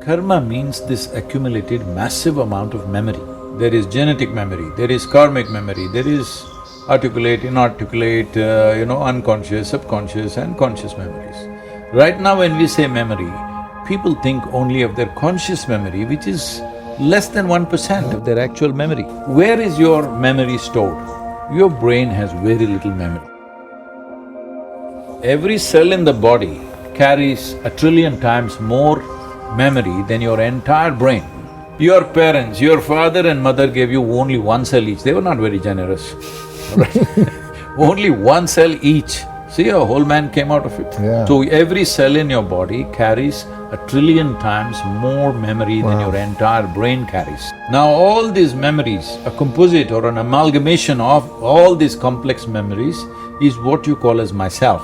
Karma means this accumulated massive amount of memory. There is genetic memory, there is karmic memory, there is articulate, inarticulate, unconscious, subconscious and conscious memories. Right now when we say memory, people think only of their conscious memory, which is less than 1% of their actual memory. Where is your memory stored? Your brain has very little memory. Every cell in the body carries 1,000,000,000,000 times more memory than your entire brain. Your parents, your father and mother gave you only one cell each, they were not very generous, right? Only one cell each. See, a whole man came out of it. Yeah. So every cell in your body carries 1,000,000,000,000 times more memory than your entire brain carries. Now all these memories, a composite or an amalgamation of all these complex memories is what you call as myself.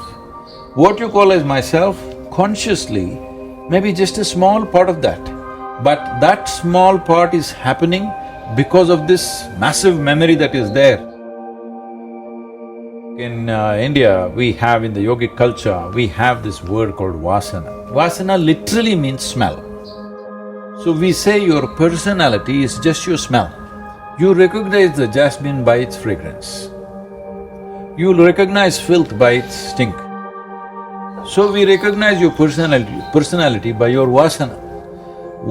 What you call as myself, consciously, maybe just a small part of that. But that small part is happening because of this massive memory that is there. In India, we have in the yogic culture, we have this word called vasana. Vasana literally means smell. So we say your personality is just your smell. You recognize the jasmine by its fragrance. You'll recognize filth by its stink. So we recognize your personality by your vasana.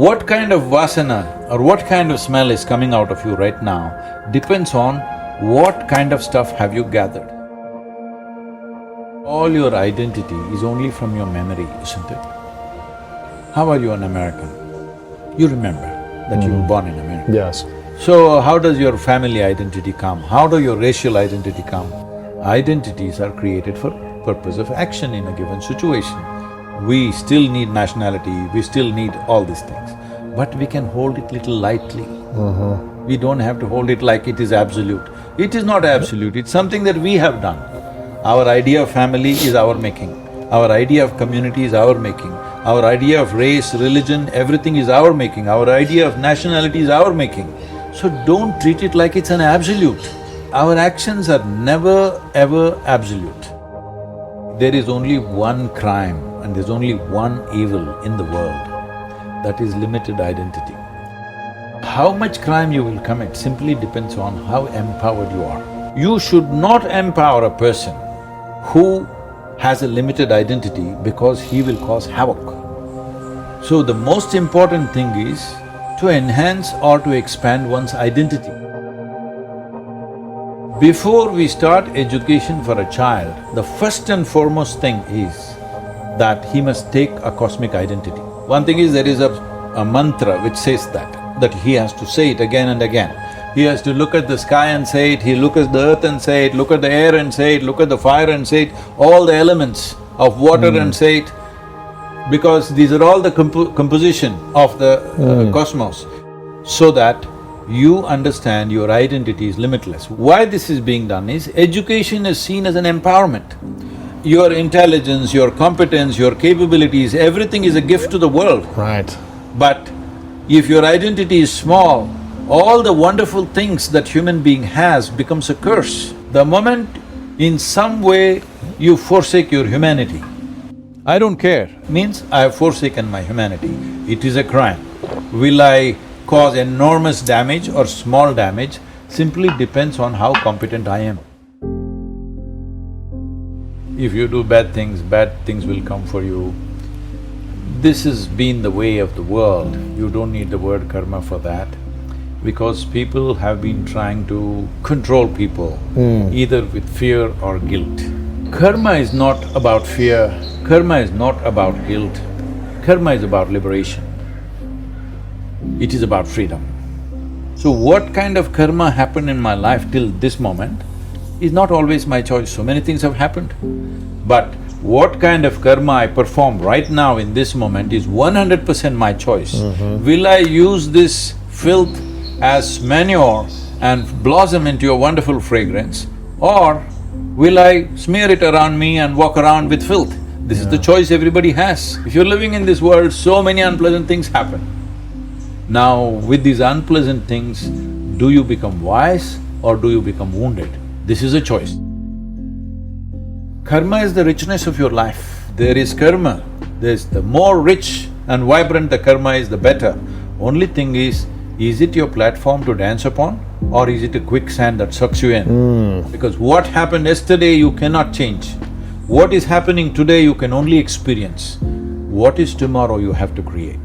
What kind of vasana or what kind of smell is coming out of you right now depends on what kind of stuff have you gathered. All your identity is only from your memory, isn't it? How are you an American? You remember that you were born in America. Yes. So how does your family identity come? How do your racial identity come? Identities are created for purpose of action in a given situation. We still need nationality, we still need all these things, but we can hold it little lightly. We don't have to hold it like it is absolute. It is not absolute, it's something that we have done. Our idea of family is our making, our idea of community is our making, our idea of race, religion, everything is our making, our idea of nationality is our making. So don't treat it like it's an absolute. Our actions are never ever absolute. There is only one crime and there's only one evil in the world, that is limited identity. How much crime you will commit simply depends on how empowered you are. You should not empower a person who has a limited identity because he will cause havoc. So the most important thing is to enhance or to expand one's identity. Before we start education for a child, the first and foremost thing is that he must take a cosmic identity. One thing is there is a mantra which says that he has to say it again and again. He has to look at the sky and say it, he look at the earth and say it, look at the air and say it, look at the fire and say it, all the elements of water and say it, because these are all the composition of the cosmos, so that you understand your identity is limitless. Why this is being done is, education is seen as an empowerment. Your intelligence, your competence, your capabilities, everything is a gift to the world. Right. But if your identity is small, all the wonderful things that human being has becomes a curse. The moment in some way you forsake your humanity, I don't care, means I have forsaken my humanity, it is a crime. Will I cause enormous damage or small damage simply depends on how competent I am. If you do bad things will come for you. This has been the way of the world, you don't need the word karma for that, because people have been trying to control people, either with fear or guilt. Karma is not about fear, karma is not about guilt, karma is about liberation. It is about freedom. So what kind of karma happened in my life till this moment is not always my choice, so many things have happened. But what kind of karma I perform right now in this moment is 100% my choice. Will I use this filth as manure and blossom into a wonderful fragrance, or will I smear it around me and walk around with filth? This is the choice everybody has. If you're living in this world, so many unpleasant things happen. Now, with these unpleasant things, do you become wise or do you become wounded? This is a choice. Karma is the richness of your life. There is karma, there's the more rich and vibrant the karma is, the better. Only thing is it your platform to dance upon, or is it a quicksand that sucks you in? Because what happened yesterday you cannot change. What is happening today you can only experience. What is tomorrow you have to create.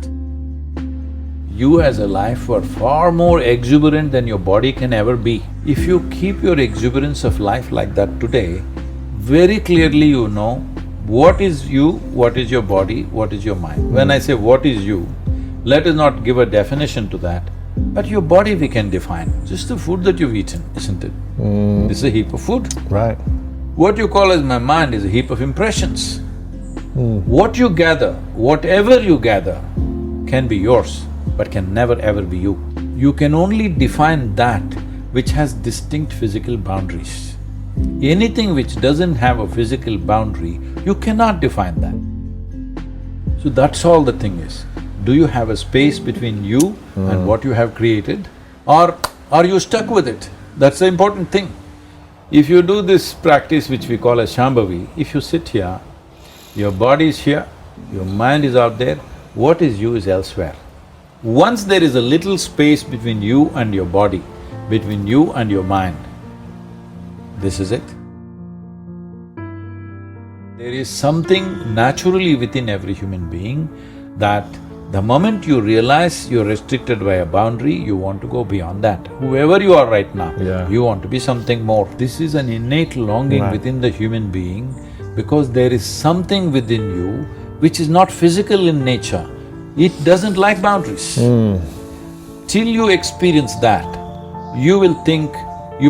You as a life are far more exuberant than your body can ever be. If you keep your exuberance of life like that today, very clearly you know what is you, what is your body, what is your mind. When I say what is you, let us not give a definition to that, but your body we can define, just the food that you've eaten, isn't it? This is a heap of food. Right. What you call as my mind is a heap of impressions. What you gather, whatever you gather, can be yours, but can never ever be you. You can only define that which has distinct physical boundaries. Anything which doesn't have a physical boundary, you cannot define that. So that's all the thing is. Do you have a space between you and what you have created, or are you stuck with it? That's the important thing. If you do this practice which we call as Shambhavi, if you sit here, your body is here, your mind is out there, what is you is elsewhere. Once there is a little space between you and your body, between you and your mind, this is it. There is something naturally within every human being that the moment you realize you're restricted by a boundary, you want to go beyond that. Whoever you are right now, you want to be something more. This is an innate longing within the human being because there is something within you which is not physical in nature. It doesn't like boundaries. Till you experience that, you will think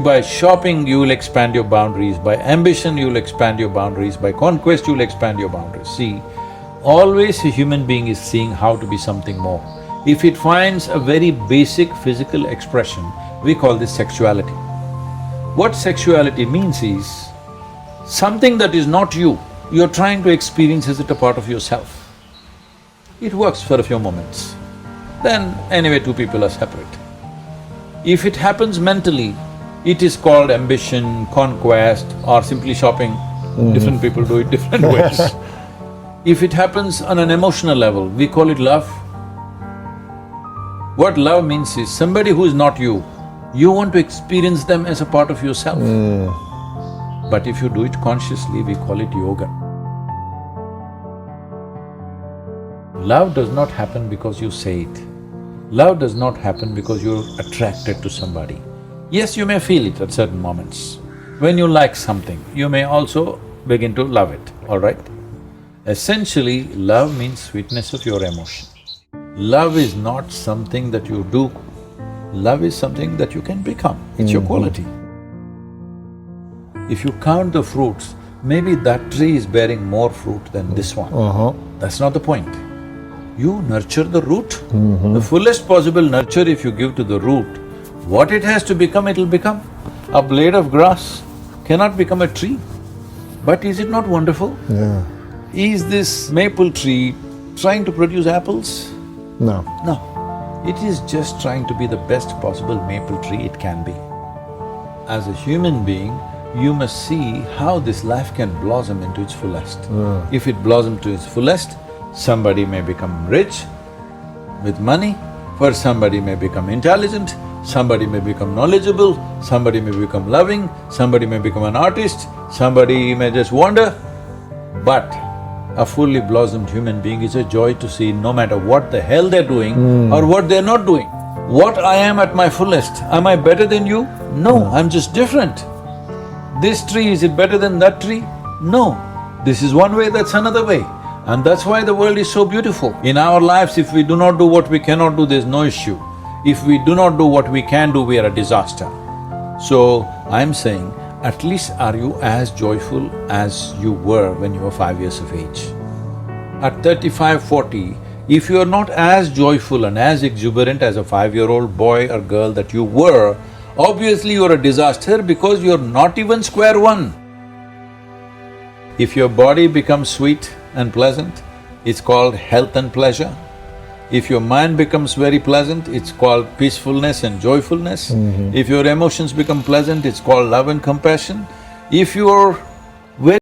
by shopping you will expand your boundaries, by ambition you will expand your boundaries, by conquest you will expand your boundaries. See, always a human being is seeing how to be something more. If it finds a very basic physical expression, we call this sexuality. What sexuality means is, something that is not you, you're trying to experience as it a part of yourself. It works for a few moments, then anyway two people are separate. If it happens mentally, it is called ambition, conquest, or simply shopping. Different people do it different ways. If it happens on an emotional level, we call it love. What love means is somebody who is not you, you want to experience them as a part of yourself. But if you do it consciously, we call it yoga. Love does not happen because you say it. Love does not happen because you're attracted to somebody. Yes, you may feel it at certain moments. When you like something, you may also begin to love it, all right? Essentially, love means sweetness of your emotion. Love is not something that you do, love is something that you can become, it's your quality. If you count the fruits, maybe that tree is bearing more fruit than this one. That's not the point. You nurture the root. The fullest possible nurture if you give to the root, what it has to become, it'll become. A blade of grass cannot become a tree. But is it not wonderful? Yeah. Is this maple tree trying to produce apples? No. No. It is just trying to be the best possible maple tree it can be. As a human being, you must see how this life can blossom into its fullest. If it blossoms to its fullest, somebody may become rich with money, for somebody may become intelligent, somebody may become knowledgeable, somebody may become loving, somebody may become an artist, somebody may just wander. But a fully blossomed human being is a joy to see no matter what the hell they're doing or what they're not doing. What I am at my fullest, am I better than you? No, I'm just different. This tree, is it better than that tree? No. This is one way, that's another way. And that's why the world is so beautiful. In our lives, if we do not do what we cannot do, there's no issue. If we do not do what we can do, we are a disaster. So, I'm saying, at least are you as joyful as you were when you were 5 years of age? At 35, 40, if you are not as joyful and as exuberant as a 5-year-old boy or girl that you were, obviously you're a disaster because you're not even square one. If your body becomes sweet and pleasant, it's called health and pleasure. If your mind becomes very pleasant, it's called peacefulness and joyfulness. If your emotions become pleasant, it's called love and compassion. If your